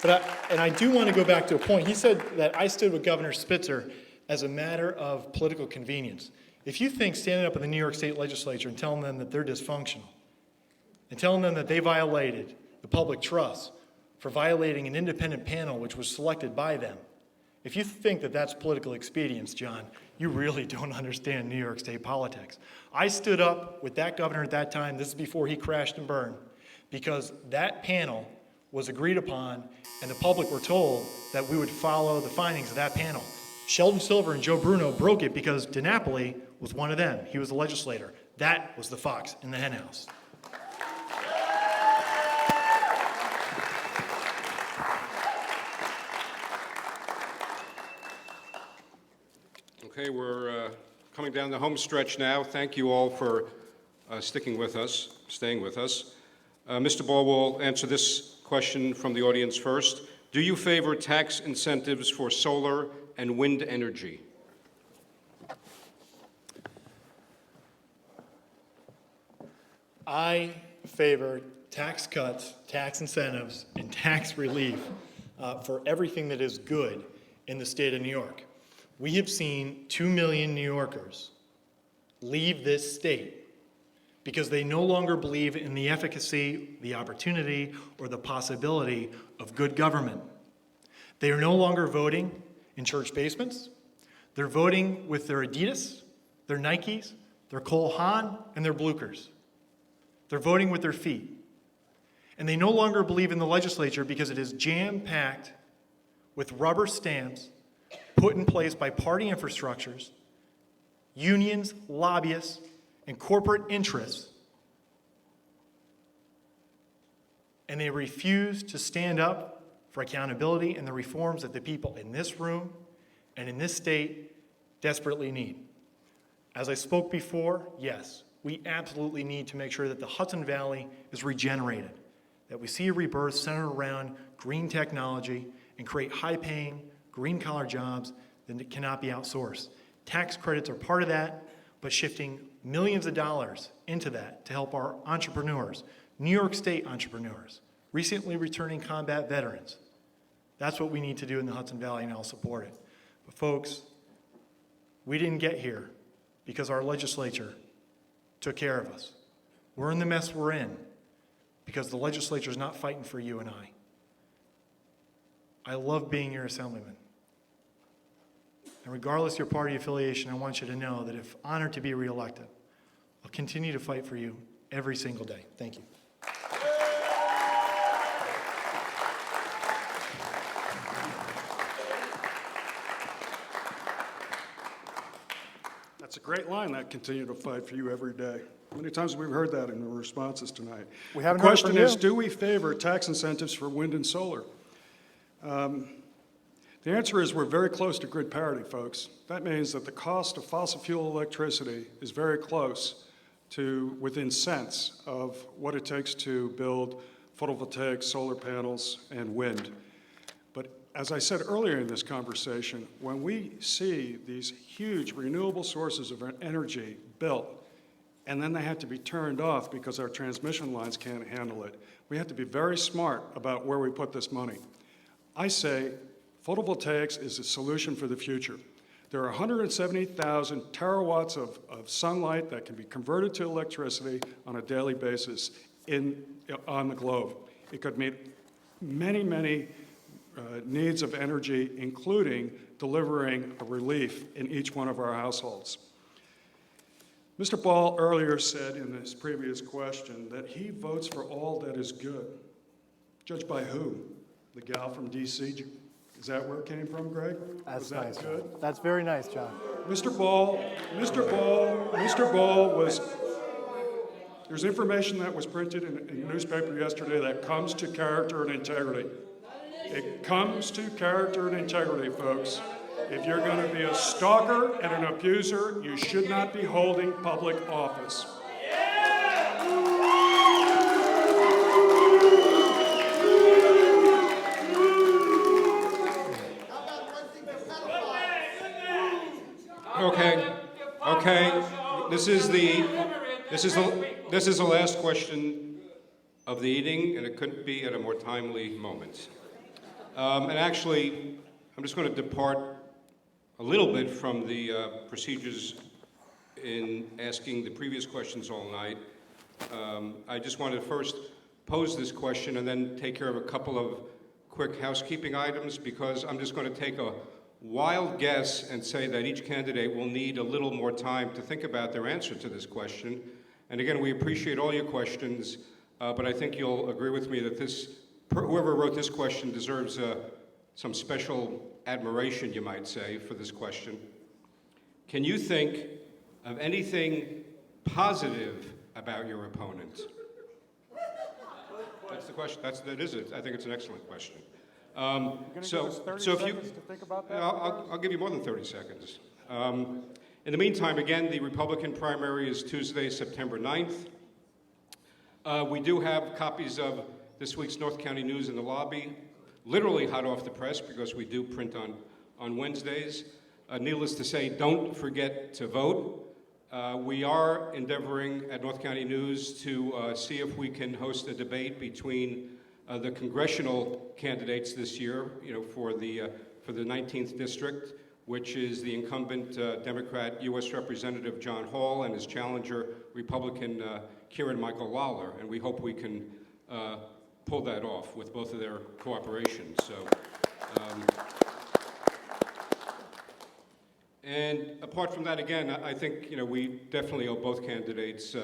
And I do want to go back to a point. He said that I stood with Governor Spitzer as a matter of political convenience. If you think standing up in the New York State Legislature and telling them that they're dysfunctional, and telling them that they violated the public trust for violating an independent panel which was selected by them, if you think that that's political expedience, John, you really don't understand New York State politics. I stood up with that governor at that time, this is before he crashed and burned, because that panel was agreed upon and the public were told that we would follow the findings of that panel. Sheldon Silver and Joe Bruno broke it because DiNapoli was one of them. He was the legislator. That was the fox in the henhouse. Okay, we're coming down the home stretch now. Thank you all for staying with us. Mr. Ball will answer this question from the audience first. Do you favor tax incentives for solar and wind energy? I favor tax cuts, tax incentives, and tax relief for everything that is good in the state of New York. We have seen 2 million New Yorkers leave this state because they no longer believe in the efficacy, the opportunity, or the possibility of good government. They are no longer voting in church basements. They're voting with their Adidas, their Nikes, their Cole Haan, and their Blukers. They're voting with their feet. And they no longer believe in the legislature because it is jam-packed with rubber stamps put in place by party infrastructures, unions, lobbyists, and corporate interests. And they refuse to stand up for accountability and the reforms that the people in this room and in this state desperately need. As I spoke before, yes, we absolutely need to make sure that the Hudson Valley is regenerated, that we see a rebirth centered around green technology and create high-paying, green-collar jobs that cannot be outsourced. Tax credits are part of that, but shifting millions of dollars into that to help our entrepreneurs, New York State entrepreneurs, recently returning combat veterans. That's what we need to do in the Hudson Valley, and I'll support it. But folks, we didn't get here because our legislature took care of us. We're in the mess we're in because the legislature is not fighting for you and I. I love being your assemblyman. And regardless of your party affiliation, I want you to know that if honored to be reelected, I'll continue to fight for you every single day. Thank you. That's a great line, that continue to fight for you every day. How many times have we heard that in the responses tonight? We haven't The heard it from question is, you. do we favor tax incentives for wind and solar? The answer is we're very close to grid parity, folks. That means that the cost of fossil fuel electricity is very close to within cents of what it takes to build photovoltaic, solar panels, and wind. But as I said earlier in this conversation, when we see these huge renewable sources of energy built, and then they have to be turned off because our transmission lines can't handle it, we have to be very smart about where we put this money. I say photovoltaics is a solution for the future. There are 170,000 terawatts of sunlight that can be converted to electricity on a daily basis on the globe. It could meet many, many needs of energy, including delivering a relief in each one of our households. Mr. Ball earlier said in his previous question that he votes for all that is good. Judged by who? The gal from D.C.? Is that where it came from, Greg? That's Was that nice. good? That's very nice, John. Mr. Ball was, there's information that was printed in the newspaper yesterday that comes to character and integrity. It comes to character and integrity, folks. If you're going to be a stalker and an abuser, you should not be holding public office. Okay. This is the last question of the evening, and it couldn't be at a more timely moment. And actually, I'm just going to depart a little bit from the procedures in asking the previous questions all night. I just wanted to first pose this question and then take care of a couple of quick housekeeping items, because I'm just going to take a wild guess and say that each candidate will need a little more time to think about their answer to this question. And again, we appreciate all your questions, but I think you'll agree with me that whoever wrote this question deserves some special admiration, you might say, for this question. Can you think of anything positive about your opponent? That's the question. That is it. I think it's an excellent question. So if you, to think about that? I'll give you more than 30 seconds. In the meantime, again, the Republican primary is Tuesday, September 9th. We do have copies of this week's North County News in the lobby, literally hot off the press, because we do print on Wednesdays. Needless to say, don't forget to vote. We are endeavoring at North County News to see if we can host a debate between the congressional candidates this year, for the 19th district, which is the incumbent Democrat U.S. Representative John Hall and his challenger, Republican Kieran Michael Lawler, and we hope we can pull that off with both of their cooperation. So. And apart from that, again, I think we definitely owe both candidates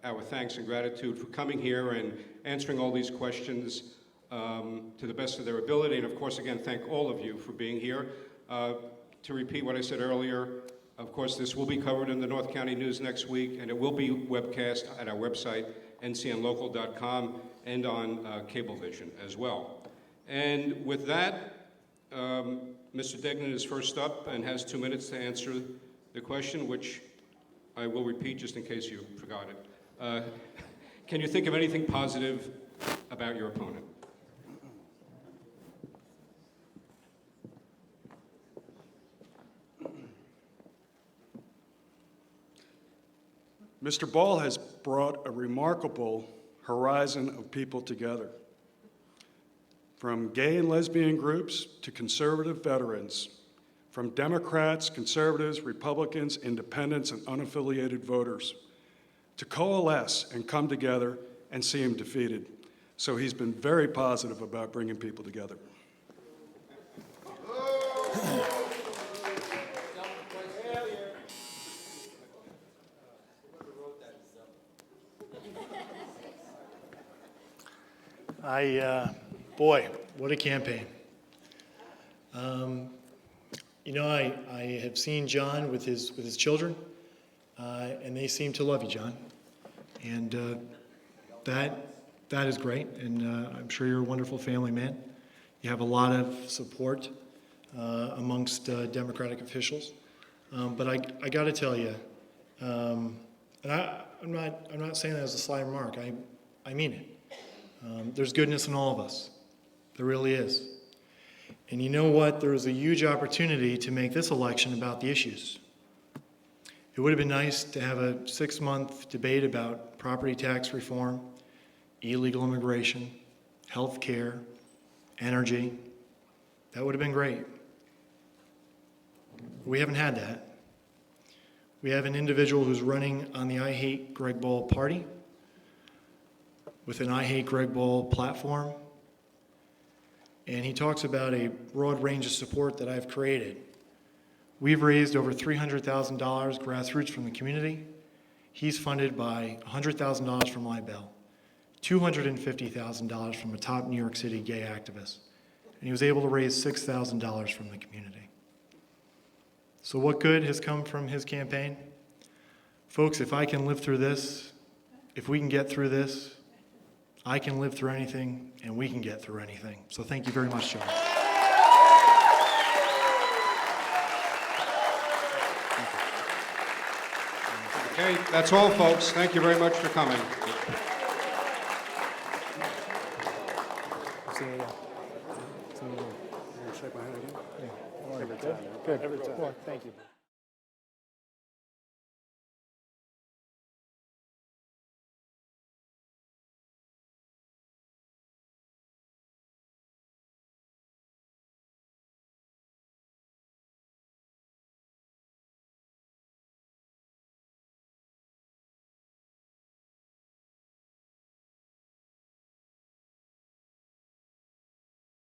our thanks and gratitude for coming here and answering all these questions to the best of their ability. And of course, again, thank all of you for being here. To repeat what I said earlier, of course, this will be covered in the North County News next week, and it will be webcast at our website, ncnlocal.com, and on Cablevision as well. And with that, Mr. Degnan is first up and has 2 minutes to answer the question, which I will repeat just in case you forgot it. Can you think of anything positive about your opponent? Mr. Ball has brought a remarkable horizon of people together, from gay and lesbian groups to conservative veterans, from Democrats, conservatives, Republicans, independents, and unaffiliated voters, to coalesce and come together and see him defeated. So he's been very positive about bringing people together. Boy, what a campaign. I have seen John with his children, and they seem to love you, John. And that is great, and I'm sure you're a wonderful family man. You have a lot of support amongst Democratic officials. But I got to tell you, and I'm not saying that as a sly remark. I mean it. There's goodness in all of us. There really is. And you know what? There is a huge opportunity to make this election about the issues. It would have been nice to have a 6-month debate about property tax reform, illegal immigration, health care, energy. That would have been great. We haven't had that. We have an individual who's running on the I Hate Greg Ball party with an I Hate Greg Ball platform. And he talks about a broad range of support that I've created. We've raised over $300,000 grassroots from the community. He's funded by $100,000 from Libel, $250,000 from a top New York City gay activist. And he was able to raise $6,000 from the community. So what good has come from his campaign? Folks, if I can live through this, if we can get through this, I can live through anything, and we can get through anything. So thank you very much, John. Okay, that's all, folks. Thank you very much for coming. Good. Thank you.